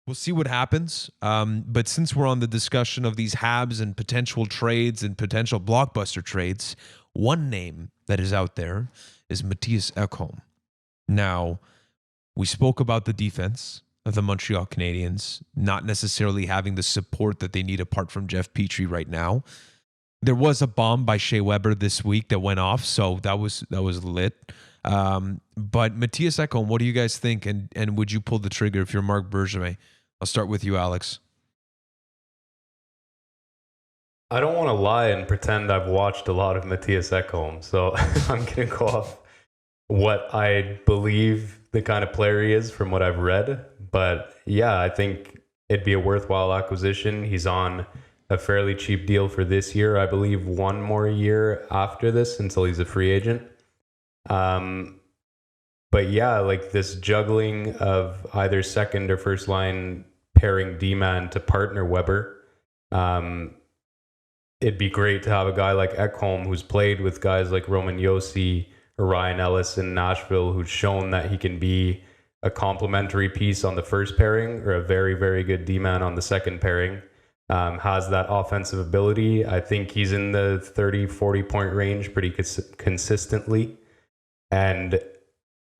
We'll see what happens. But since we're on the discussion of these Habs and potential trades and potential blockbuster trades, one name that is out there is Mattias Ekholm. Now, we spoke about the defense of the Montreal Canadiens not necessarily having the support that they need apart from Jeff Petrie right now. There was a bomb by Shea Weber this week that went off, so that was lit. But Mattias Ekholm, what do you guys think? And would you pull the trigger if you're Marc Bergevin? I'll start with you, Alex. I don't want to lie and pretend I've watched a lot of Mattias Ekholm, so I'm going to go off what I believe the kind of player he is from what I've read. But yeah, I think it'd be a worthwhile acquisition. He's on a fairly cheap deal for this year. I believe one more year after this until he's a free agent. But yeah, like this juggling of either second or first line pairing D-man to partner Weber. It'd be great to have a guy like Ekholm who's played with guys like Roman Josi or Ryan Ellis in Nashville, who's shown that he can be a complementary piece on the first pairing or a very, very good D-man on the second pairing. Has that offensive ability. I think he's in the 30, 40 point range pretty consistently. And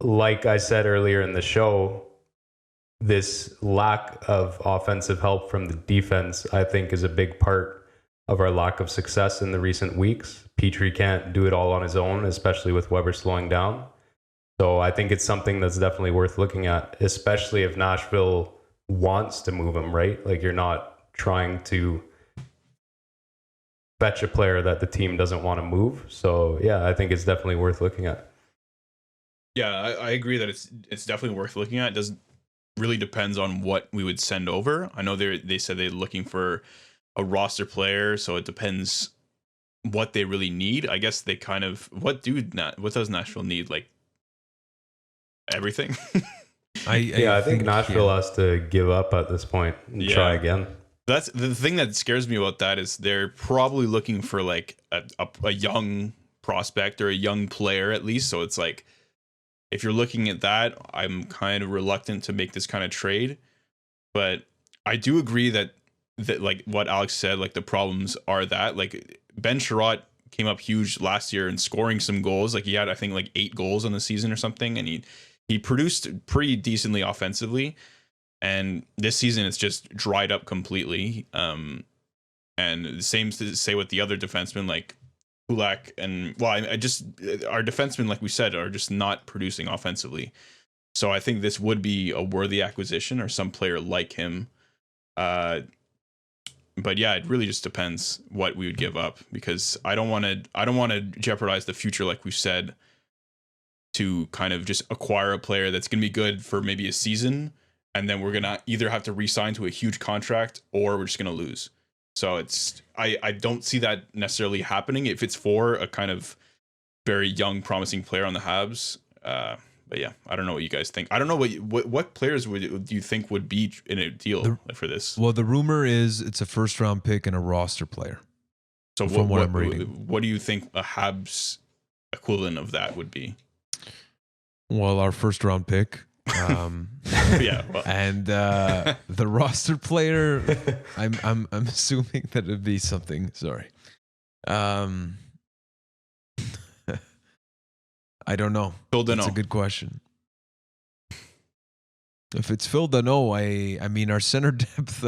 like I said earlier in the show, this lack of offensive help from the defense, I think, is a big part of our lack of success in the recent weeks. Petrie can't do it all on his own, especially with Weber slowing down. So I think it's something that's definitely worth looking at, especially if Nashville wants to move him, right? Like, you're not trying to fetch a player that the team doesn't want to move. So yeah, I think it's definitely worth looking at. Yeah, I agree that it's definitely worth looking at. It doesn't really depends on what we would send over. I know they said they're looking for a roster player, so it depends what they really need. I guess they kind of what does Nashville need? Like everything. I think Nashville has to give up at this point and try again. That's the thing that scares me about that is they're probably looking for like a young prospect or a young player at least. So it's like, if you're looking at that, I'm kind of reluctant to make this kind of trade. But I do agree that like what Alex said, like the problems are that like Ben Sherratt came up huge last year and scoring some goals. Like he had, I think, like 8 goals on the season or something. And he produced pretty decently offensively. And this season it's just dried up completely. And the same to say with the other defensemen like Kulak and I just our defensemen, like we said, are just not producing offensively. So I think this would be a worthy acquisition or some player like him. But yeah, it really just depends what we would give up because I don't want to jeopardize the future, like we said, to kind of just acquire a player that's going to be good for maybe a season, and then we're gonna either have to re-sign to a huge contract or we're just going to lose. So I don't see that necessarily happening if it's for a kind of very young, promising player on the Habs. But yeah, I don't know what you guys think. I don't know what players do you think would be in a deal for this? Well, the rumor is it's a first round pick and a roster player. So from what I'm reading, what do you think a Habs equivalent of that would be? Well, our first round pick. Yeah, well. And the roster player, I'm assuming that it'd be something. Sorry, I don't know. Phil Deneau. That's a good question. If it's Phil Deneau, I mean our center depth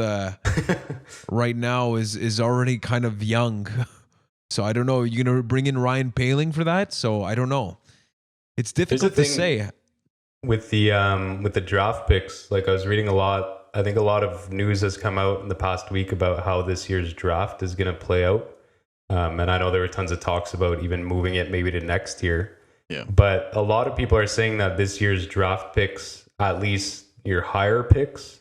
right now is already kind of young, so I don't know. You're gonna bring in Ryan Poehling for that? So I don't know. It's difficult to say. With the draft picks, like I was reading a lot. I think a lot of news has come out in the past week about how this year's draft is going to play out. And I know there were tons of talks about even moving it maybe to next year. Yeah. But a lot of people are saying that this year's draft picks, at least your higher picks,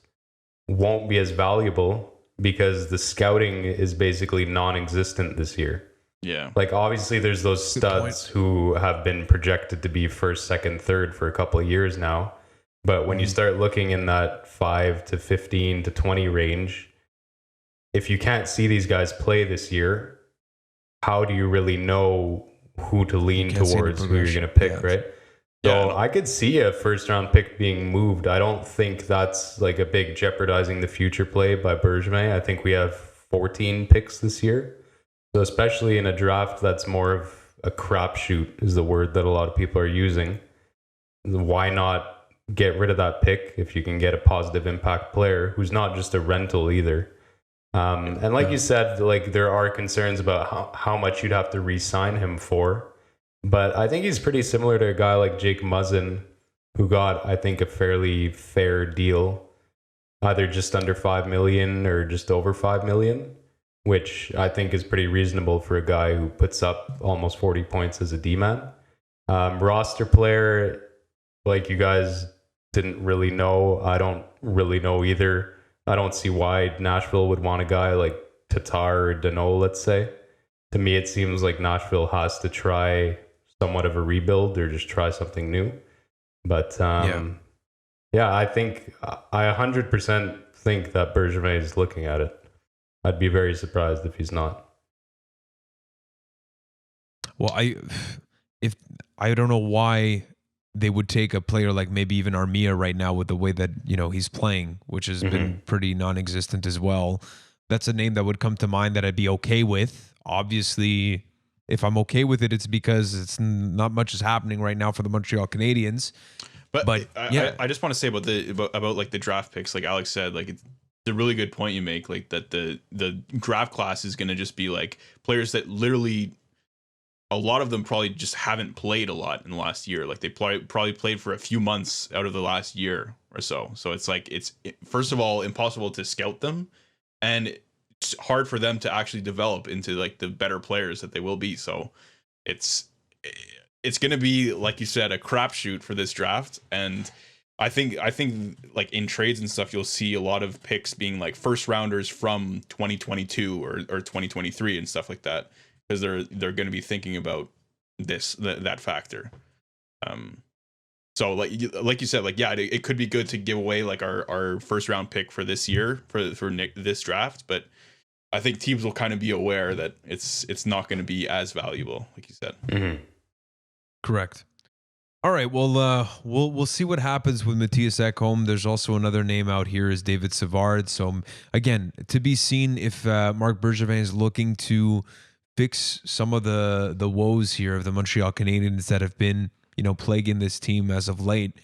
won't be as valuable because the scouting is basically non-existent this year. Yeah. Like obviously there's those studs who have been projected to be first, second, third for a couple of years now. But when you start looking in that 5 to 15 to 20 range, if you can't see these guys play this year, how do you really know who to lean towards, who you're going to pick, right? So I could see a first round pick being moved. I don't think that's like a big jeopardizing the future play by Bergevin. I think we have 14 picks this year. So especially in a draft that's more of a crapshoot is the word that a lot of people are using. Why not get rid of that pick if you can get a positive impact player who's not just a rental either? And like you said, like there are concerns about how much you'd have to re-sign him for. But I think he's pretty similar to a guy like Jake Muzzin, who got, I think, a fairly fair deal, either just under 5 million or just over 5 million, which I think is pretty reasonable for a guy who puts up almost 40 points as a D-man. Roster player, like you guys didn't really know. I don't really know either. I don't see why Nashville would want a guy like Tatar or Danault, let's say. To me, it seems like Nashville has to try somewhat of a rebuild or just try something new. But yeah, I think I 100% think that Bergevin is looking at it. I'd be very surprised if he's not. Well, I don't know why they would take a player like maybe even Armia right now with the way that, you know, he's playing, which has been pretty non-existent as well. That's a name that would come to mind that I'd be okay with. Obviously, if I'm okay with it, it's because it's not much is happening right now for the Montreal Canadiens. But I just want to say about like the draft picks, like Alex said, like it's a really good point you make, like that the draft class is going to just be like players that literally a lot of them probably just haven't played a lot in the last year. Like they probably played for a few months out of the last year or so. So it's like it's first of all impossible to scout them, and it's hard for them to actually develop into like the better players that they will be. So it's going to be, like you said, a crapshoot for this draft. And I think like in trades and stuff, you'll see a lot of picks being like first rounders from 2022 or 2023 and stuff like that, because they're going to be thinking about that factor. So like you said, like, yeah, it could be good to give away like our first round pick for this year for this draft, but I think teams will kind of be aware that it's not going to be as valuable, like you said. Mm-hmm. Correct. All right. Well, we'll see what happens with Matthias Ekholm. There's also another name out here is David Savard. So again, to be seen if Marc Bergevin is looking to fix some of the woes here of the Montreal Canadiens that have been, you know, plaguing this team as of late.